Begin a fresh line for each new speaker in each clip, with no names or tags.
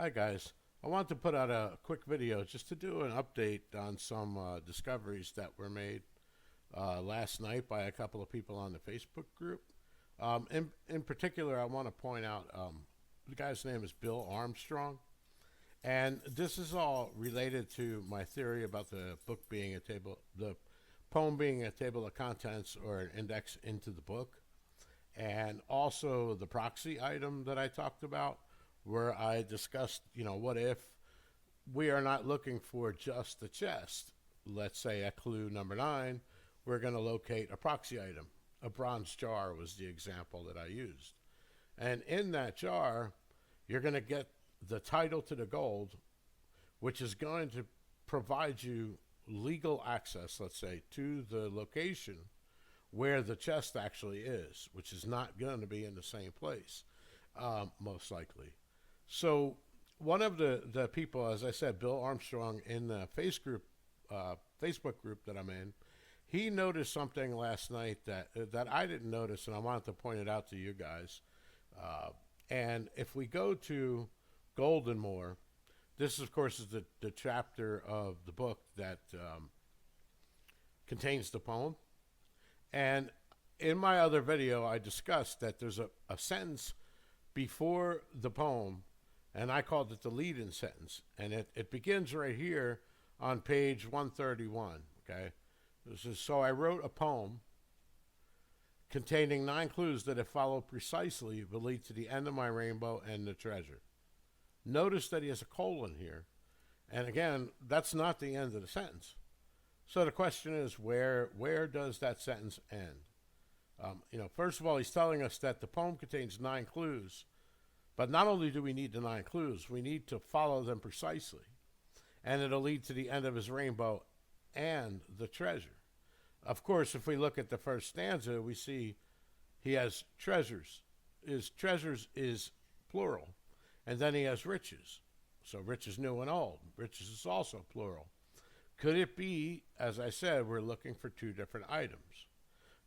Hi guys. I want to put out a quick video just to do an update on some discoveries that were made last night by a couple of people on the Facebook group. In particular, I want to point out the guy's name is Bill Armstrong, and this is all related to my theory about the book being the poem being a table of contents or an index into the book, and also the proxy item that I talked about, where I discussed, what if we are not looking for just the chest? Let's say at clue number 9, we're going to locate a proxy item. A bronze jar was the example that I used. And in that jar, you're going to get the title to the gold, which is going to provide you legal access, let's say, to the location where the chest actually is, which is not going to be in the same place, most likely. So one of the people, as I said, Bill Armstrong, in the Facebook group that I'm in, he noticed something last night that I didn't notice, and I wanted to point it out to you guys. And if we go to Golden Moor, this, of course, is the chapter of the book that contains the poem. And in my other video, I discussed that there's a sentence before the poem, and I called it the lead-in sentence. And it begins right here on page 131, okay? This is, so I wrote a poem containing 9 clues that, if followed precisely, will lead to the end of my rainbow and the treasure. Notice that he has a colon here. And again, that's not the end of the sentence. So the question is, where does that sentence end? First of all, he's telling us that the poem contains 9 clues, but not only do we need the 9 clues, we need to follow them precisely, and it'll lead to the end of his rainbow and the treasure. Of course, if we look at the first stanza, we see he has treasures. His treasures is plural, and then he has riches. So riches new and old. Riches is also plural. Could it be, as I said, we're looking for 2 different items?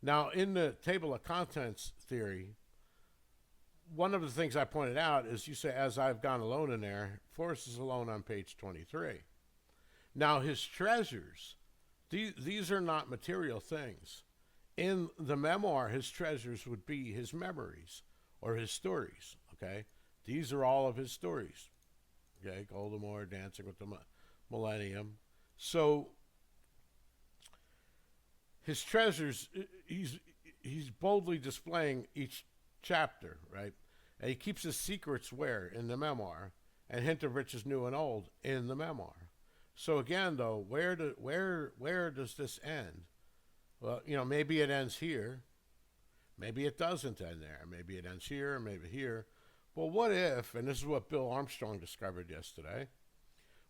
Now, in the table of contents theory, one of the things I pointed out is, you say, as I've gone alone in there, Forrest is alone on page 23. Now, his treasures, these are not material things. In the memoir, his treasures would be his memories or his stories, okay? These are all of his stories, okay? Golden Moor, Dancing with the Millennium. So his treasures, he's boldly displaying each chapter, right? And he keeps his secrets where? In the memoir, and hint of riches new and old in the memoir. So again, though, where does this end? Well, maybe it ends here. Maybe it doesn't end there. Maybe it ends here, maybe here. Well, what if, and this is what Bill Armstrong discovered yesterday,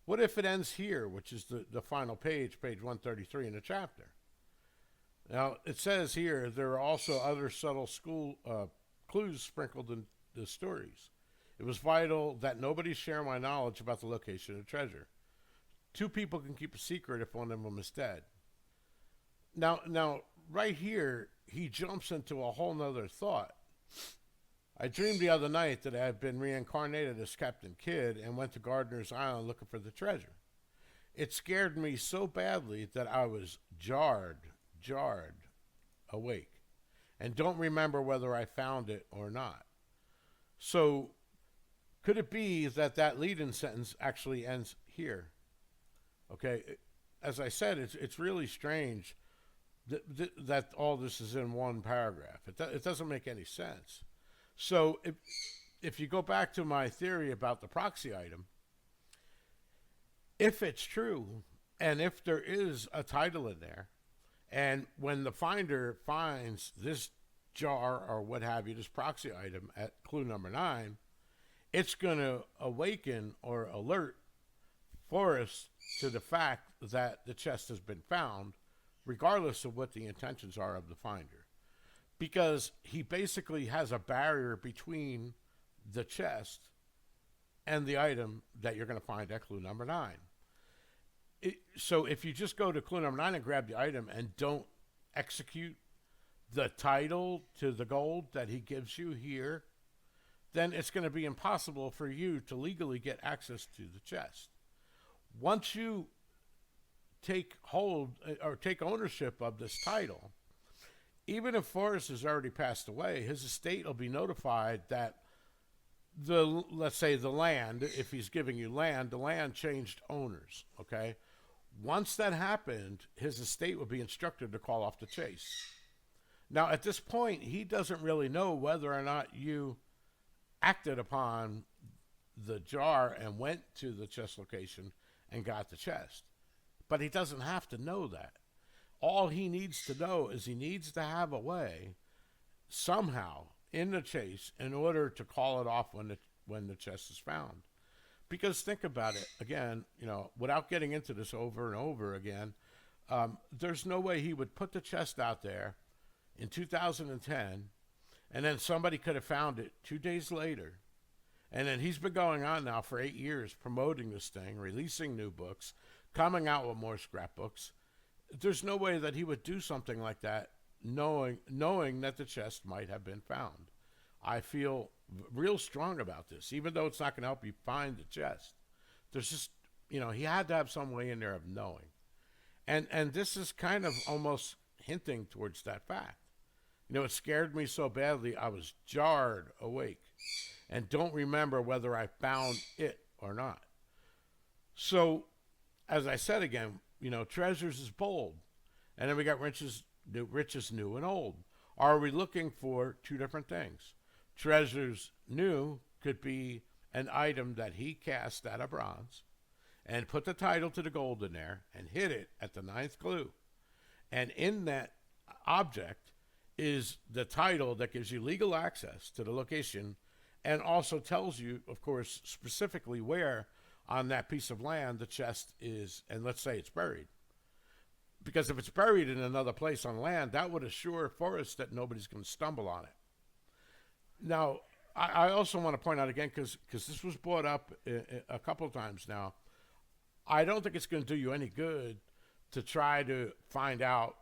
what if it ends here, which is the final page, page 133 in the chapter? Now, it says here, there are also other subtle clues sprinkled in the stories. It was vital that nobody share my knowledge about the location of the treasure. 2 people can keep a secret if one of them is dead. Now, right here, he jumps into a whole nother thought. I dreamed the other night that I had been reincarnated as Captain Kidd and went to Gardiner's Island looking for the treasure. It scared me so badly that I was jarred awake, and don't remember whether I found it or not. So, could it be that lead-in sentence actually ends here? Okay, as I said, it's really strange that all this is in one paragraph. It doesn't make any sense. So if you go back to my theory about the proxy item, if it's true, and if there is a title in there, and when the finder finds this jar or what have you, this proxy item at clue number 9, it's going to awaken or alert Forrest to the fact that the chest has been found, regardless of what the intentions are of the finder. Because he basically has a barrier between the chest and the item that you're going to find at clue number 9. So if you just go to clue number 9 and grab the item and don't execute the title to the gold that he gives you here, then it's going to be impossible for you to legally get access to the chest. Once you take hold or take ownership of this title, even if Forrest has already passed away, his estate will be notified that let's say the land, if he's giving you land, the land changed owners, okay? Once that happened, his estate will be instructed to call off the chase. Now, at this point, he doesn't really know whether or not you acted upon the jar and went to the chest location and got the chest. But he doesn't have to know that. All he needs to know is he needs to have a way somehow in the chase in order to call it off when the chest is found. Because think about it again, without getting into this over and over again, there's no way he would put the chest out there in 2010, and then somebody could have found it 2 days later. And then he's been going on now for 8 years promoting this thing, releasing new books, coming out with more scrapbooks. There's no way that he would do something like that knowing that the chest might have been found. I feel real strong about this, even though it's not going to help you find the chest. There's just, he had to have some way in there of knowing. And this is kind of almost hinting towards that fact. It scared me so badly, I was jarred awake and don't remember whether I found it or not. So, as I said again, treasures is bold. And then we got riches new and old. Are we looking for two different things? Treasures new could be an item that he cast out of bronze and put the title to the gold in there and hit it at the 9th clue. And in that object is the title that gives you legal access to the location and also tells you, of course, specifically where on that piece of land the chest is, and let's say it's buried. Because if it's buried in another place on land, that would assure Forrest that nobody's going to stumble on it. Now, I also want to point out again, because this was brought up a couple of times now, I don't think it's going to do you any good to try to find out,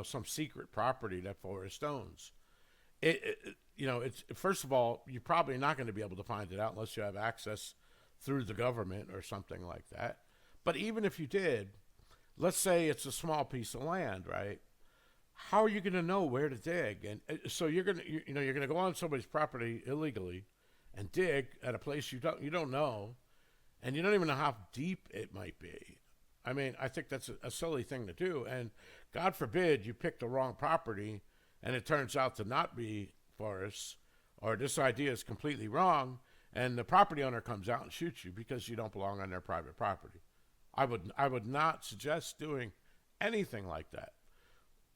some secret property that Forrest owns. It's first of all, you're probably not going to be able to find it out unless you have access through the government or something like that. But even if you did, let's say it's a small piece of land, right? How are you going to know where to dig? And so you're going to go on somebody's property illegally and dig at a place you don't know, and you don't even know how deep it might be. I mean, I think that's a silly thing to do. And God forbid you pick the wrong property and it turns out to not be Forrest, or this idea is completely wrong, and the property owner comes out and shoots you because you don't belong on their private property. I would not suggest doing anything like that.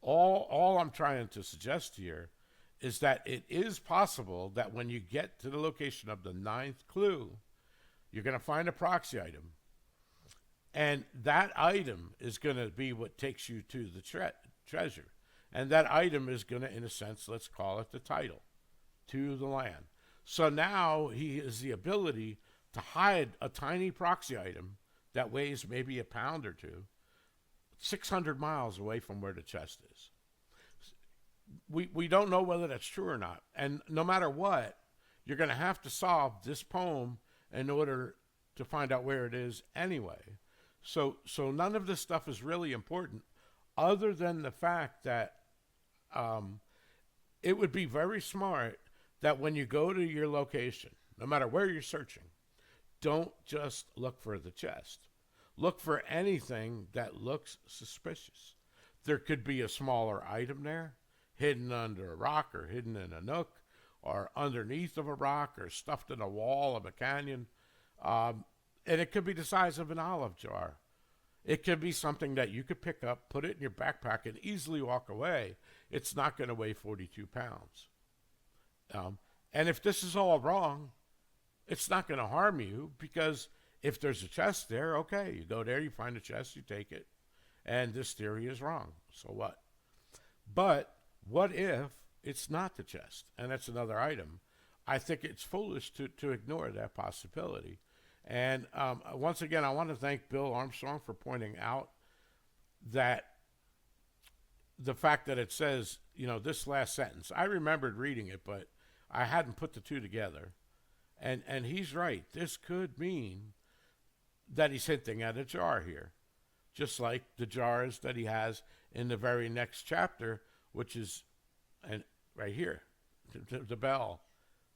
All I'm trying to suggest here is that it is possible that when you get to the location of the 9th clue, you're going to find a proxy item. And that item is going to be what takes you to the treasure. And that item is going to, in a sense, let's call it the title to the land. So now he has the ability to hide a tiny proxy item that weighs maybe a pound or two, 600 miles away from where the chest is. We don't know whether that's true or not. And no matter what, you're going to have to solve this poem in order to find out where it is anyway. So none of this stuff is really important other than the fact that it would be very smart that when you go to your location, no matter where you're searching, don't just look for the chest. Look for anything that looks suspicious. There could be a smaller item there, hidden under a rock or hidden in a nook or underneath of a rock or stuffed in a wall of a canyon. And it could be the size of an olive jar. It could be something that you could pick up, put it in your backpack, and easily walk away. It's not going to weigh 42 pounds. And if this is all wrong, it's not going to harm you, because if there's a chest there, okay, you go there, you find a chest, you take it, and this theory is wrong. So what? But what if it's not the chest, and it's another item? I think it's foolish to ignore that possibility. And once again, I want to thank Bill Armstrong for pointing out that the fact that it says, this last sentence, I remembered reading it, but I hadn't put the two together. And he's right. This could mean that he's hinting at a jar here, just like the jars that he has in the very next chapter, which is and right here, the bell,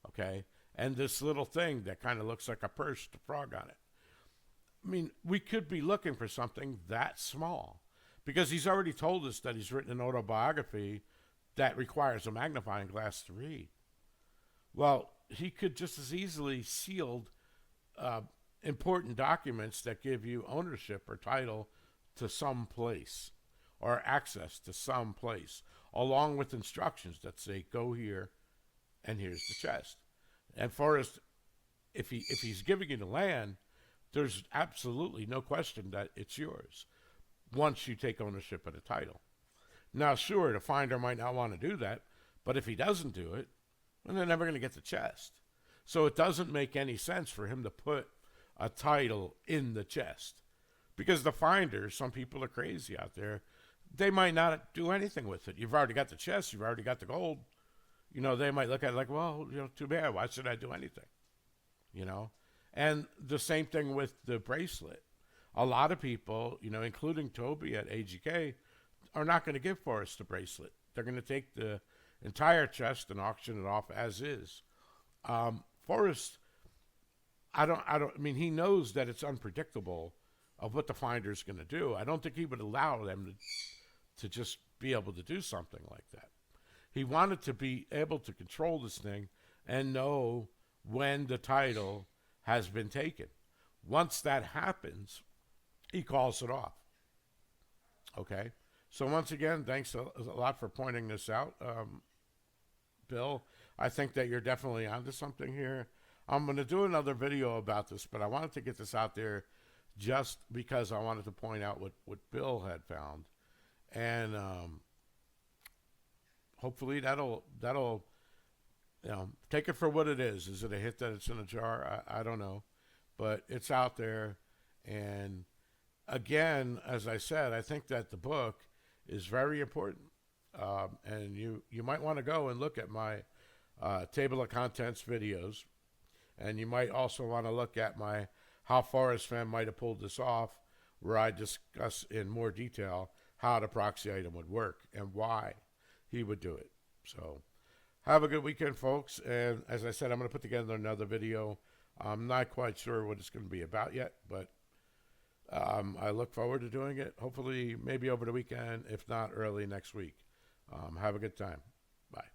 okay, and this little thing that kind of looks like a purse, the frog on it. I mean, we could be looking for something that small because he's already told us that he's written an autobiography that requires a magnifying glass to read. Well, he could just as easily sealed uh, important documents that give you ownership or title to some place or access to some place, along with instructions that say go here and here's the chest. And Forrest, if he's giving you the land, there's absolutely no question that it's yours once you take ownership of the title. Now, sure, the finder might not want to do that, but if he doesn't do it, then they're never going to get the chest. So it doesn't make any sense for him to put a title in the chest because the finder, some people are crazy out there, they might not do anything with it. You've already got the chest, you've already got the gold. You know, they might look at it like, well, you know, too bad. Why should I do anything? You know? And the same thing with the bracelet. A lot of people, you know, including Toby at AGK, are not going to give Forrest the bracelet. They're going to take the entire chest and auction it off as is. Forrest, I mean, he knows that it's unpredictable of what the finder's going to do. I don't think he would allow them to just be able to do something like that. He wanted to be able to control this thing and know when the title has been taken. Once that happens, he calls it off. Okay? So once again, thanks a lot for pointing this out, Bill. I think that you're definitely onto something here. I'm going to do another video about this, but I wanted to get this out there just because I wanted to point out what Bill had found. And hopefully that'll you know, take it for what it is. Is it a hit that it's in a jar? I don't know, but it's out there. And again, as I said, I think that the book is very important. And you might want to go and look at my table of contents videos, and you might also want to look at my how Forrest fan might have pulled this off, where I discuss in more detail how the proxy item would work and why he would do it. So have a good weekend, folks. And as I said, I'm going to put together another video. I'm not quite sure what it's going to be about yet, but I look forward to doing it. Hopefully, maybe over the weekend, if not early next week. Have a good time. Bye.